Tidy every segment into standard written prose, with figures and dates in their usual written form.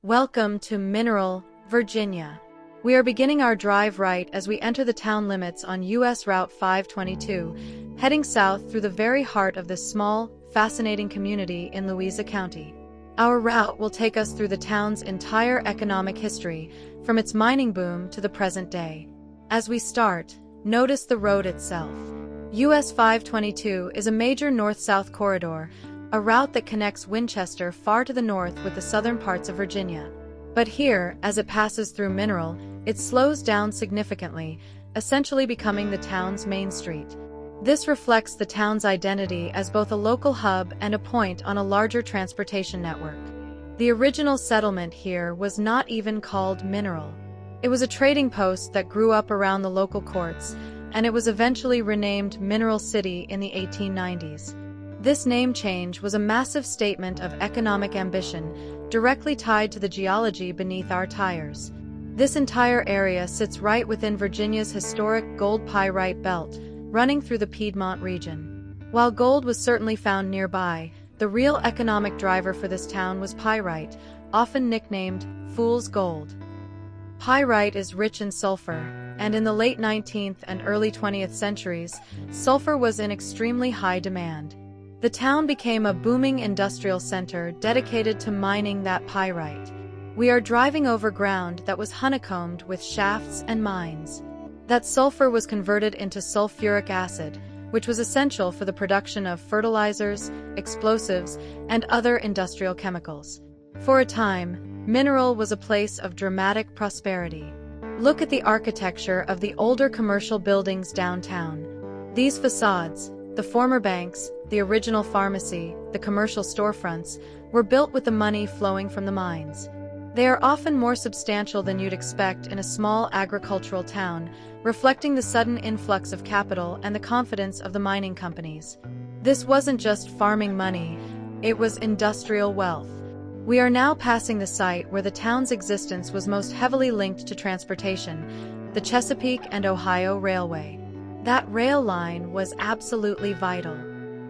Welcome to Mineral, Virginia. We are beginning our drive right as we enter the town limits on U.S. Route 522, heading south through the very heart of this small, fascinating community in Louisa County. Our route will take us through the town's entire economic history, from its mining boom to the present day. As we start, notice the road itself. US 522 is a major north-south corridor, a route that connects Winchester far to the north with the southern parts of Virginia. But here, as it passes through Mineral, it slows down significantly, essentially becoming the town's main street. This reflects the town's identity as both a local hub and a point on a larger transportation network. The original settlement here was not even called Mineral. It was a trading post that grew up around the local courts, and it was eventually renamed Mineral City in the 1890s. This name change was a massive statement of economic ambition, directly tied to the geology beneath our tires. This entire area sits right within Virginia's historic Gold-Pyrite Belt, running through the Piedmont region. While gold was certainly found nearby, the real economic driver for this town was pyrite, often nicknamed Fool's Gold. Pyrite is rich in sulfur, and in the late 19th and early 20th centuries, sulfur was in extremely high demand. The town became a booming industrial center dedicated to mining that pyrite. We are driving over ground that was honeycombed with shafts and mines. That sulfur was converted into sulfuric acid, which was essential for the production of fertilizers, explosives, and other industrial chemicals. For a time, Mineral was a place of dramatic prosperity. Look at the architecture of the older commercial buildings downtown. These facades, the former banks, the original pharmacy, the commercial storefronts, were built with the money flowing from the mines. They are often more substantial than you'd expect in a small agricultural town, reflecting the sudden influx of capital and the confidence of the mining companies. This wasn't just farming money, it was industrial wealth. We are now passing the site where the town's existence was most heavily linked to transportation, the Chesapeake and Ohio Railway. That rail line was absolutely vital.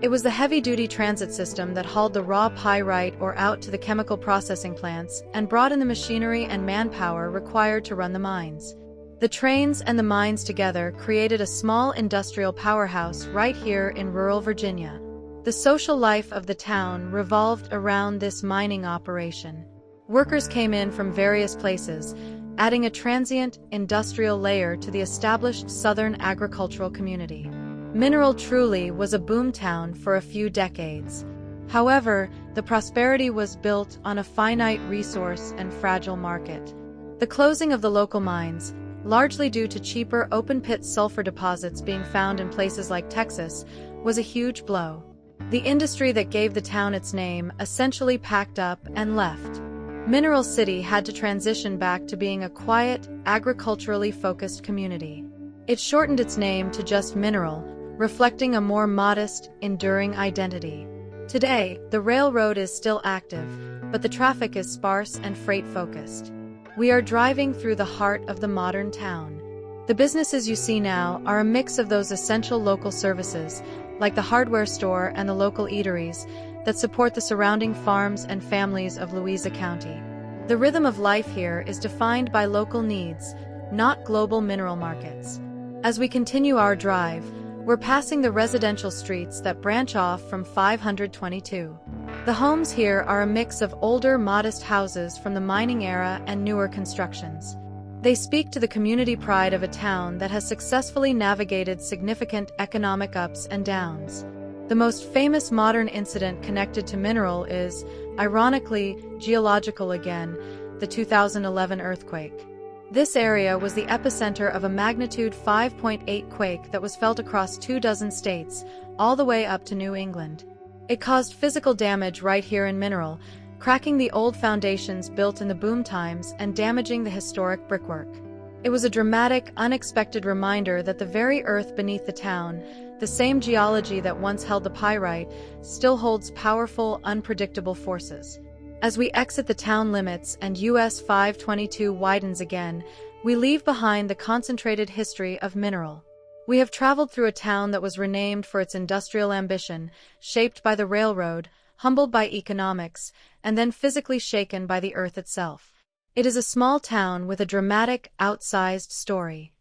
It was the heavy-duty transit system that hauled the raw pyrite ore out to the chemical processing plants and brought in the machinery and manpower required to run the mines. The trains and the mines together created a small industrial powerhouse right here in rural Virginia. The social life of the town revolved around this mining operation. Workers came in from various places, adding a transient, industrial layer to the established southern agricultural community. Mineral truly was a boomtown for a few decades. However, the prosperity was built on a finite resource and fragile market. The closing of the local mines, largely due to cheaper open-pit sulfur deposits being found in places like Texas, was a huge blow. The industry that gave the town its name essentially packed up and left. Mineral City had to transition back to being a quiet, agriculturally focused community. It shortened its name to just Mineral, reflecting a more modest, enduring identity. Today, the railroad is still active, but the traffic is sparse and freight-focused. We are driving through the heart of the modern town. The businesses you see now are a mix of those essential local services, like the hardware store and the local eateries, that support the surrounding farms and families of Louisa County. The rhythm of life here is defined by local needs, not global mineral markets. As we continue our drive, we're passing the residential streets that branch off from 522. The homes here are a mix of older, modest houses from the mining era and newer constructions. They speak to the community pride of a town that has successfully navigated significant economic ups and downs. The most famous modern incident connected to Mineral is, ironically, geological again, the 2011 earthquake. This area was the epicenter of a magnitude 5.8 quake that was felt across 24 states, all the way up to New England. It caused physical damage right here in Mineral, cracking the old foundations built in the boom times and damaging the historic brickwork. It was a dramatic, unexpected reminder that the very earth beneath the town, the same geology that once held the pyrite, still holds powerful, unpredictable forces. As we exit the town limits and US 522 widens again, we leave behind the concentrated history of Mineral. We have traveled through a town that was renamed for its industrial ambition, shaped by the railroad, humbled by economics, and then physically shaken by the earth itself. It is a small town with a dramatic, outsized story.